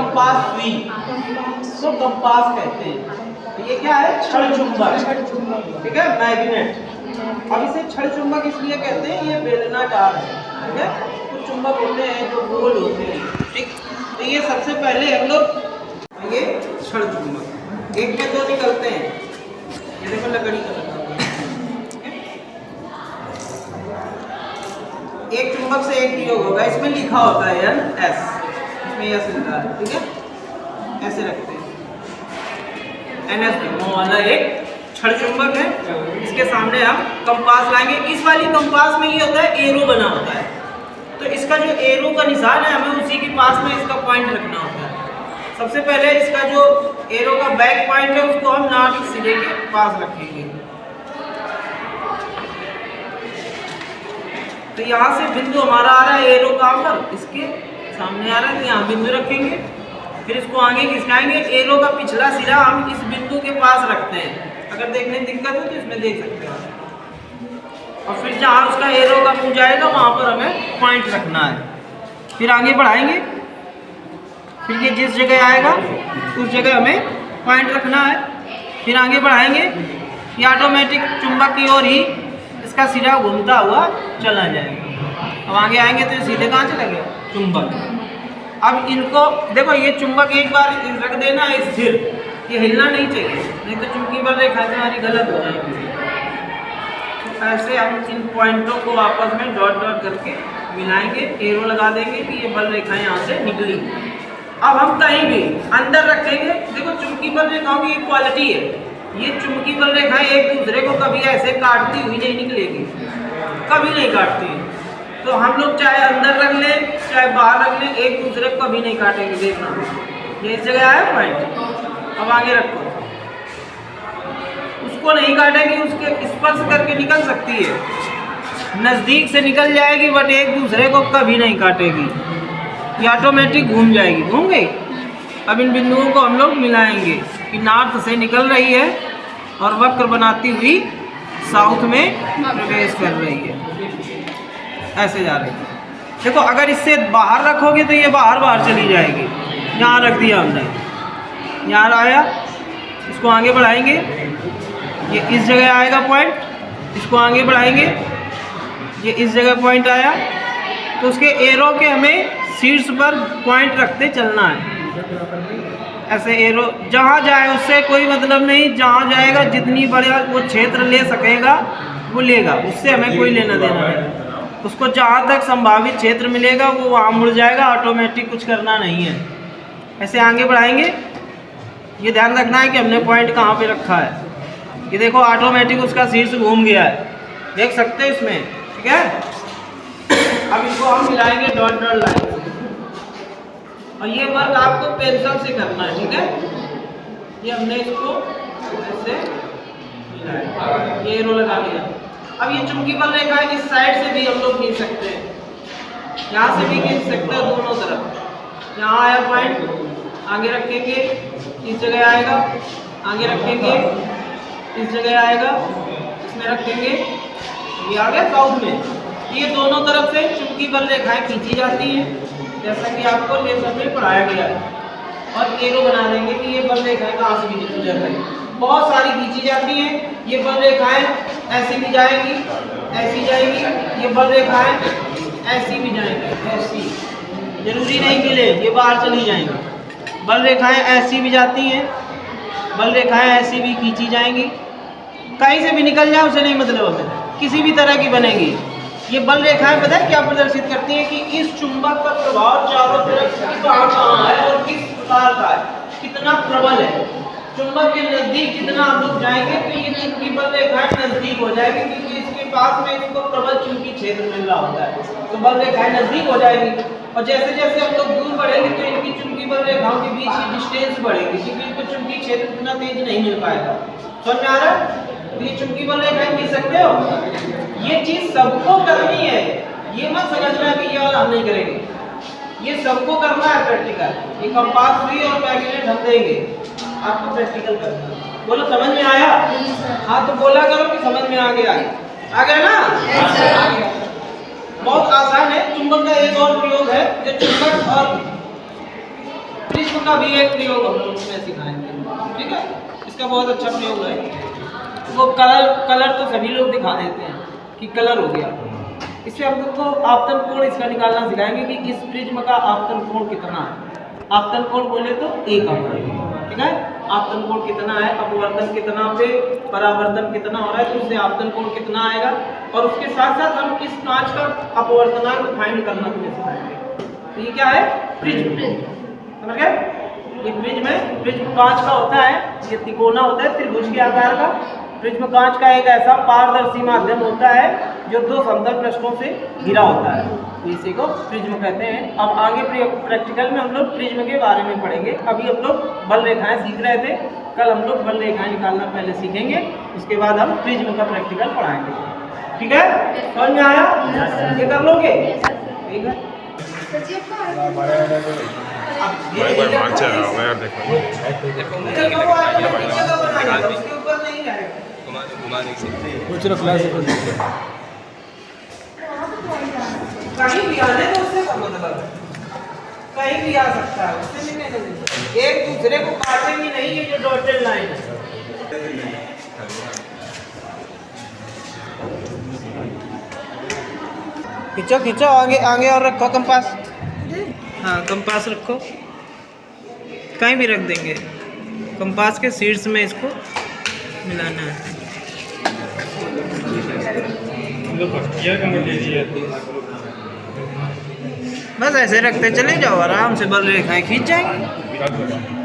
Compass सुई, इसको compass कहते हैं। तो ये क्या है? छड़ चुंबक, ठीक है, मैग्नेट। अब इसे छड़ चुंबक इसलिए कहते हैं, ये बेलनाकार है, ठीक है। कुछ चुंबक होते हैं जो गोल होते हैं, ठीक। तो ये सबसे पहले हम लोग ये छड़ चुंबक, एक में दो निकलते हैं, ये देखो लकड़ी का लगा हुआ है, एक चुंबक से एक वियोग होगा, इसमें लिखा होता है एन एस, इसमें एस लिखा है, ठीक है, ऐसे रखते हैं। एन एस वाला एक छड़ चुंबक है, इसके सामने हम कंपास लाएंगे। इस वाली कंपास में ये होता है एरो बना होता है, तो इसका जो एरो का निशान है हमें उसी के पास में इसका पॉइंट रखना होता है। सबसे पहले इसका जो एरो का बैक पॉइंट है उसको हम नाभिक सिरे के पास रखेंगे। तो यहाँ से बिंदु हमारा आ रहा है एरो का पर, इसके सामने आ रहा है, तो यहाँ बिंदु रखेंगे। फिर इसको आगे खिसकाएंगे, एरो का पिछला सिरा हम इस बिंदु के पास रखते हैं। अगर देखने में दिक्कत हो तो इसमें देख सकते हैं। और फिर जहाँ उसका एरो का मुंह जाएगा वहाँ पर हमें पॉइंट रखना है। फिर आगे बढ़ाएंगे, फिर ये जिस जगह आएगा उस जगह हमें पॉइंट रखना है। फिर आगे बढ़ाएंगे, ये ऑटोमेटिक चुंबक की ओर ही इसका सिरा घूमता हुआ चला जाएगा। अब आगे आएंगे तो सीधे कहाँ चला गया? चुंबक। अब इनको देखो, ये चुंबक एक बार रख देना है स्थिर, ये हिलना नहीं चाहिए, नहीं तो चुंबकीय बल रेखा हमारी गलत हो जाएगी। तो ऐसे हम इन पॉइंटों को आपस में डॉट डॉट करके मिलाएंगे, एरो लगा देंगे कि ये बल रेखा यहाँ से निकली। अब हम कहीं भी अंदर रखेंगे, देखो चुंबकीय बल रेखाओं की क्वालिटी है, ये चुंबकीय बल रेखाएं एक दूसरे को कभी ऐसे काटती हुई नहीं निकलेगी, कभी नहीं काटती। तो हम लोग चाहे अंदर रख लें चाहे बाहर रख लें, एक दूसरे को कभी नहीं काटेंगे। देखना ये इस जगह आया पॉइंट, अब आगे रखो, उसको नहीं काटेगी, उसके स्पर्श करके निकल सकती है, नज़दीक से निकल जाएगी, बट एक दूसरे को कभी नहीं काटेगी, ये ऑटोमेटिक घूम जाएगी, घूम गई। अब इन बिंदुओं को हम लोग मिलाएंगे कि नॉर्थ से निकल रही है और वक्र बनाती हुई साउथ में प्रवेश कर रही है, ऐसे जा रही है। देखो अगर इससे बाहर रखोगे तो ये बाहर बाहर चली जाएगी। यहाँ रख दिया हमने, यहाँ आया, इसको आगे बढ़ाएंगे, ये इस जगह आएगा पॉइंट, इसको आगे बढ़ाएंगे, ये इस जगह पॉइंट आया, तो उसके एरो के हमें शीर्ष पर पॉइंट रखते चलना है। ऐसे एरो जहाँ जाए उससे कोई मतलब नहीं, जहाँ जाएगा जितनी बड़ा वो क्षेत्र ले सकेगा वो लेगा, उससे हमें कोई लेना देना नहीं। उसको जहाँ तक संभावित क्षेत्र मिलेगा वो वहाँ मुड़ जाएगा, ऑटोमेटिक कुछ करना नहीं है। ऐसे आगे बढ़ाएंगे, ये ध्यान रखना है कि हमने पॉइंट कहाँ पे रखा है। ये देखो ऑटोमेटिक उसका शीर्ष घूम गया है, देख सकते हैं इसमें, ठीक है। अब इसको हम मिलाएंगे डॉट डॉट लाइन, और ये वर्क आपको पेंसिल से करना है, ठीक है। ये हमने इसको ऐसे मिलाया, ये एरो लगा दिया। अब ये चुंबकीय बल रेखा है, इस साइड से भी हम लोग खींच सकते हैं, यहाँ से भी खींच सकते हैं, दोनों तरफ। यहाँ आया पॉइंट, आगे रखेंगे, इस जगह आएगा, आगे रखेंगे, इस जगह आएगा, इसमें रखेंगे, ये आ गया साउथ में। ये दोनों तरफ से चुंबकीय बल रेखाएं खींची जाती हैं, जैसा कि आपको लेसन में पढ़ाया गया है। और एरो बना देंगे कि ये बल रेखाएं कहाँ से भी गुजर रही है, बहुत सारी खींची जाती हैं। ये बल रेखाएं ऐसी भी जाएंगी, ऐसी जाएंगी, ये बल रेखाएं ऐसी भी जाएंगी, ऐसी, जरूरी नहीं मिले ये बाहर चली जाएंगी। बल रेखाएं ऐसी भी जाती हैं, बल रेखाएं ऐसी भी खींची जाएंगी, कहीं से भी निकल जाए उसे नहीं मतलब हमें, किसी भी तरह की बनेगी। ये बल रेखाएं पता है क्या प्रदर्शित करती हैं कि इस चुंबक का प्रभाव चारों तरफ कहाँ है और किस प्रकार का है, कितना प्रबल है। चुंबक के नजदीक जितना हम लोग जाएंगे तो ये चुंबकीय बल रेखाएं नजदीक हो जाएगी, क्योंकि इसके पास में इसको प्रबल चुंबकीय क्षेत्र मिल रहा होता है, तो बल रेखाएं नजदीक हो जाएगी। और जैसे जैसे हम लोग दूर बढ़ेंगे तो इनकी चुंबकीय बल रेखाओं के बीच की डिस्टेंस बढ़ेगी, क्योंकि इनको चुंबकीय क्षेत्र इतना तेज नहीं मिल पाएगा। समझ में आ रहा है? तो ये चुंबकीय बल रेखाएं खींच सकते हो, ये चीज सबको करनी है, ये मत समझना कि ये वाला हम नहीं करेंगे, ये सबको करना है प्रैक्टिकल। ये कंपास सुई और मैग्नेट हम देंगे, आपको प्रैक्टिकल करना है। बोलो समझ में आया? हाँ तो बोला करो कि समझ में आ गया, आ गया ना? आ गया। बहुत आसान है। चुंबक का एक और प्रयोग है जो चुंबक और पृष्ठ प्रिज्म का भी एक प्रयोग हम लोग इसमें सिखाएंगे, ठीक है। इसका बहुत अच्छा प्रयोग है। वो कलर तो सभी लोग दिखा देते हैं कि कलर हो गया। इससे हम लोग को आपतन कोण इसका निकालना सिखाएंगे कि इस प्रिज्म का आपतन कोण कितना है। आपतन कोण बोले तो एक अंक, ठीक है। आपतन कोण कितना है, अपवर्तन कितना पे परावर्तन कितना हो रहा है, तो उससे आपतन कोण कितना आएगा। और उसके साथ साथ हम इस कांच का अपवर्तनांक फाइंड करना भी सिखाएंगे। तो ये क्या है, प्रिज्म, समझ गए। ये प्रिज्म है, प्रिज्म कांच का होता है, ये तिकोना होता है त्रिभुज के आकार का। प्रिज्म कांच का एक ऐसा पारदर्शी माध्यम होता है जो दो समतल पृष्ठों से घिरा होता है, इसी को प्रिज्म कहते हैं। अब आगे प्रैक्टिकल में हम लोग प्रिज्म के बारे में पढ़ेंगे। अभी हम लोग बल रेखाएं सीख रहे थे, कल हम लोग बल रेखाएं निकालना पहले सीखेंगे, उसके बाद हम प्रिज्म का प्रैक्टिकल पढ़ाएंगे, ठीक है। समझ में आया, ये कर लोगे, ठीक है। कहीं भी आने तो उससे क्या मतलब है, कहीं भी आ सकता है, उससे नहीं, एक दूसरे को काटेंगे नहीं। ये जो डॉटेड लाइन है, खींचो खींचो, आगे आगे और रखो कंपास। हाँ कंपास रखो, कहीं भी रख देंगे। कंपास के शीर्ष में इसको मिलाना है। बस ऐसे रखते चले जाओ, आराम से बल रेखाएं खींच जाएंगे।